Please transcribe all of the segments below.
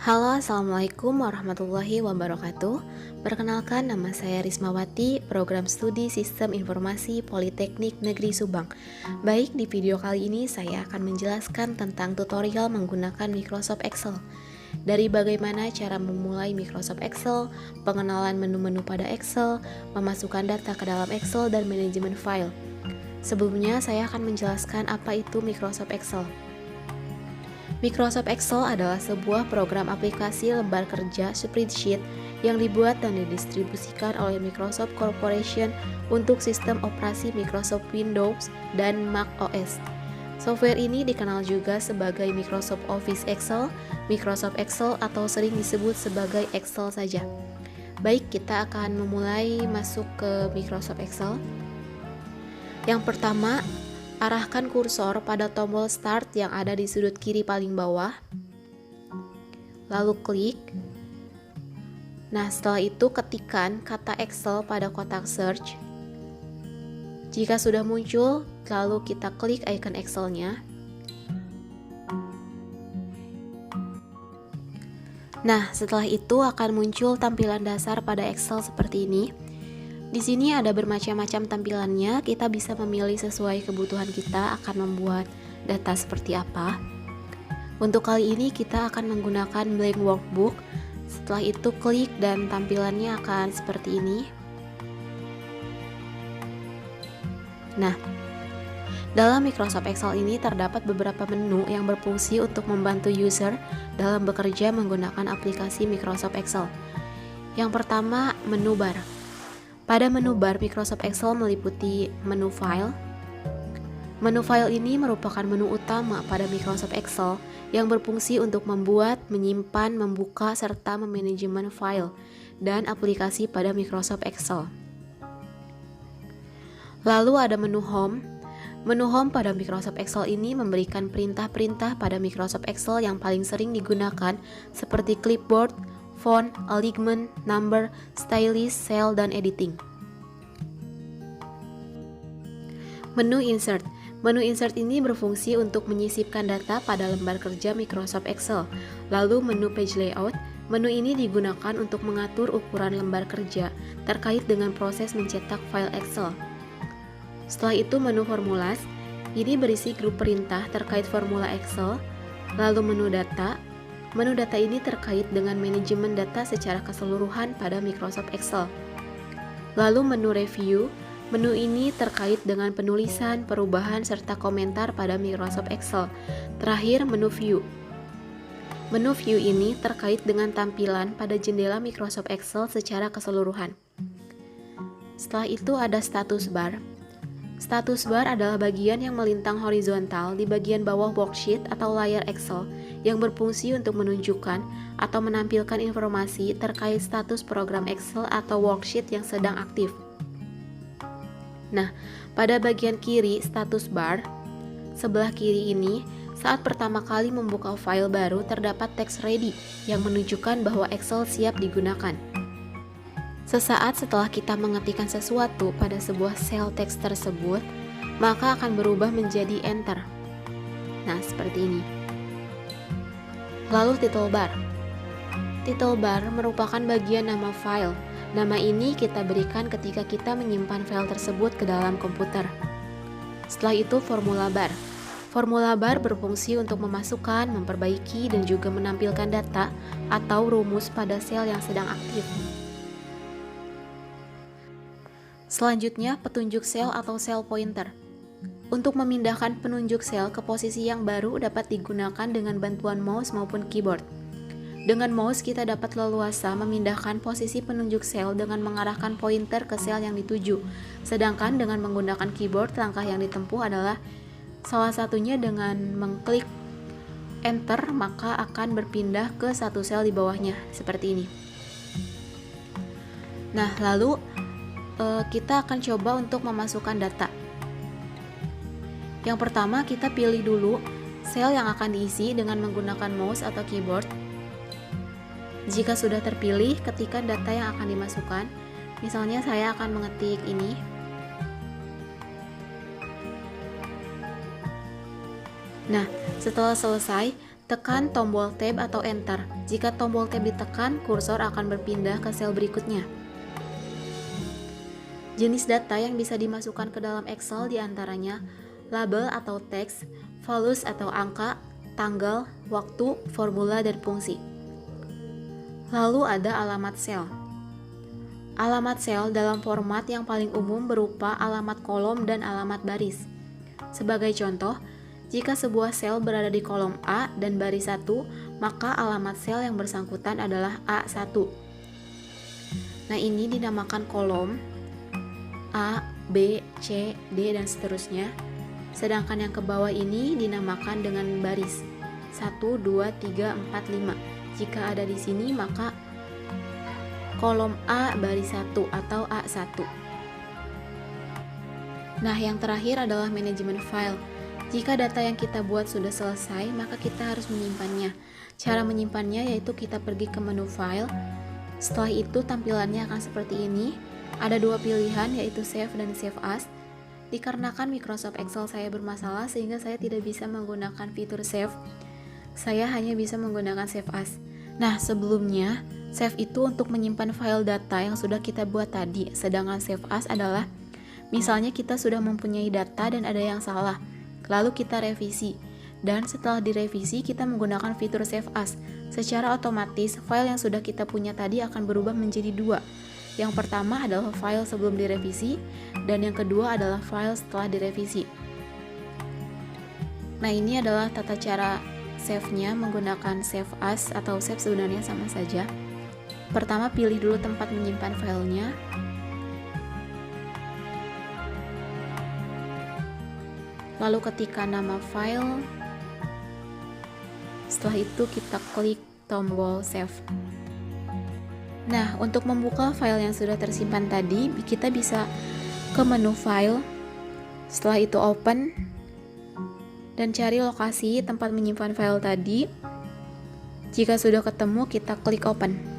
Halo, Assalamualaikum warahmatullahi wabarakatuh. Perkenalkan, nama saya Rismawati, Program Studi Sistem Informasi Politeknik Negeri Subang. Baik, di video kali ini saya akan menjelaskan tentang tutorial menggunakan Microsoft Excel. Dari bagaimana cara memulai Microsoft Excel, pengenalan menu-menu pada Excel, memasukkan data ke dalam Excel, dan manajemen file. Sebelumnya, saya akan menjelaskan apa itu Microsoft Excel. Microsoft Excel adalah sebuah program aplikasi lembar kerja spreadsheet yang dibuat dan didistribusikan oleh Microsoft Corporation untuk sistem operasi Microsoft Windows dan Mac OS. Software ini dikenal juga sebagai Microsoft Office Excel, Microsoft Excel, atau sering disebut sebagai Excel saja. Baik, kita akan memulai masuk ke Microsoft Excel. Yang pertama, arahkan kursor pada tombol Start yang ada di sudut kiri paling bawah, lalu klik. Nah, setelah itu ketikkan kata Excel pada kotak search. Jika sudah muncul, lalu kita klik icon Excel-nya. Nah, setelah itu akan muncul tampilan dasar pada Excel seperti ini. Di sini ada bermacam-macam tampilannya, kita bisa memilih sesuai kebutuhan kita akan membuat data seperti apa. Untuk kali ini kita akan menggunakan blank workbook. Setelah itu klik dan tampilannya akan seperti ini. Nah, dalam Microsoft Excel ini terdapat beberapa menu yang berfungsi untuk membantu user dalam bekerja menggunakan aplikasi Microsoft Excel. Yang pertama, menu bar. Pada menu bar, Microsoft Excel meliputi menu file. Menu file ini merupakan menu utama pada Microsoft Excel yang berfungsi untuk membuat, menyimpan, membuka, serta memanajemen file dan aplikasi pada Microsoft Excel. Lalu ada menu home. Menu home pada Microsoft Excel ini memberikan perintah-perintah pada Microsoft Excel yang paling sering digunakan seperti clipboard, font, alignment, number, stylist, cell, dan editing. Menu insert. Menu insert ini berfungsi untuk menyisipkan data pada lembar kerja Microsoft Excel. Lalu menu page layout. Menu ini digunakan untuk mengatur ukuran lembar kerja terkait dengan proses mencetak file Excel. Setelah itu menu formulas. Ini berisi grup perintah terkait formula Excel. Lalu menu data. Menu data ini terkait dengan manajemen data secara keseluruhan pada Microsoft Excel. Lalu menu review. Menu ini terkait dengan penulisan, perubahan, serta komentar pada Microsoft Excel. Terakhir, menu view. Menu view ini terkait dengan tampilan pada jendela Microsoft Excel secara keseluruhan. Setelah itu ada status bar. Status bar adalah bagian yang melintang horizontal di bagian bawah worksheet atau layar Excel yang berfungsi untuk menunjukkan atau menampilkan informasi terkait status program Excel atau worksheet yang sedang aktif. Nah, pada bagian kiri status bar, sebelah kiri ini, saat pertama kali membuka file baru terdapat teks ready yang menunjukkan bahwa Excel siap digunakan. Sesaat setelah kita mengetikkan sesuatu pada sebuah sel teks tersebut, maka akan berubah menjadi enter. Nah, seperti ini. Lalu title bar. Title bar merupakan bagian nama file. Nama ini kita berikan ketika kita menyimpan file tersebut ke dalam komputer. Setelah itu formula bar. Formula bar berfungsi untuk memasukkan, memperbaiki, dan juga menampilkan data atau rumus pada sel yang sedang aktif. Selanjutnya, petunjuk sel atau cell pointer. Untuk memindahkan penunjuk sel ke posisi yang baru dapat digunakan dengan bantuan mouse maupun keyboard. Dengan mouse kita dapat leluasa memindahkan posisi penunjuk sel dengan mengarahkan pointer ke sel yang dituju. Sedangkan dengan menggunakan keyboard, langkah yang ditempuh adalah salah satunya dengan mengklik enter, maka akan berpindah ke satu sel di bawahnya, seperti ini. Nah, lalu kita akan coba untuk memasukkan data. Yang pertama, kita pilih dulu sel yang akan diisi dengan menggunakan mouse atau keyboard. Jika sudah terpilih, ketikkan data yang akan dimasukkan. Misalnya saya akan mengetik ini. Nah, setelah selesai, Tekan tombol Tab atau Enter. Jika tombol Tab ditekan, kursor akan berpindah ke sel berikutnya. Jenis data yang bisa dimasukkan ke dalam Excel diantaranya label atau teks, values atau angka, tanggal, waktu, formula, dan fungsi. Lalu ada alamat sel. Alamat sel dalam format yang paling umum berupa alamat kolom dan alamat baris. Sebagai contoh, jika sebuah sel berada di kolom A dan baris 1, maka alamat sel yang bersangkutan adalah A1. Nah, ini dinamakan kolom A, B, C, D, dan seterusnya. Sedangkan yang ke bawah ini dinamakan dengan baris 1, 2, 3, 4, 5. Jika ada di sini, maka kolom A baris 1 atau A1. Nah, yang terakhir adalah manajemen file. Jika data yang kita buat sudah selesai, maka kita harus menyimpannya. Cara menyimpannya yaitu kita pergi ke menu file. Setelah itu tampilannya akan seperti ini. Ada dua pilihan yaitu save dan save as. Dikarenakan Microsoft Excel saya bermasalah sehingga saya tidak bisa menggunakan fitur save. Saya hanya bisa menggunakan save as. Nah, sebelumnya save itu untuk menyimpan file data yang sudah kita buat tadi. Sedangkan save as adalah misalnya kita sudah mempunyai data dan ada yang salah, lalu kita revisi, dan setelah direvisi kita menggunakan fitur save as. Secara otomatis file yang sudah kita punya tadi akan berubah menjadi dua. Yang pertama adalah file sebelum direvisi, dan yang kedua adalah file setelah direvisi. Nah, ini adalah tata cara save-nya menggunakan save as atau save sebenarnya sama saja. Pertama, pilih dulu tempat menyimpan filenya. Lalu ketikkan nama file. Setelah itu kita klik tombol save. Nah, untuk membuka file yang sudah tersimpan tadi, kita bisa ke menu file. Setelah itu open dan cari lokasi tempat menyimpan file tadi. Jika sudah ketemu, kita klik open.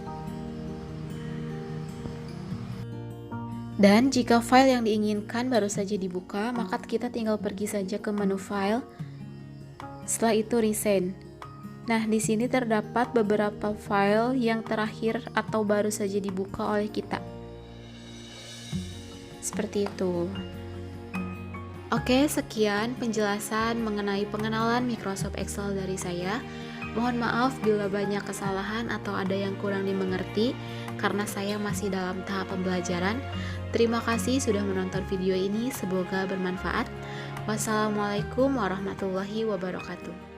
Dan jika file yang diinginkan baru saja dibuka, maka kita tinggal pergi saja ke menu file. Setelah itu resend. Nah, di sini terdapat beberapa file yang terakhir atau baru saja dibuka oleh kita. Seperti itu. Oke, sekian penjelasan mengenai pengenalan Microsoft Excel dari saya. Mohon maaf bila banyak kesalahan atau ada yang kurang dimengerti karena saya masih dalam tahap pembelajaran. Terima kasih sudah menonton video ini, semoga bermanfaat. Wassalamualaikum warahmatullahi wabarakatuh.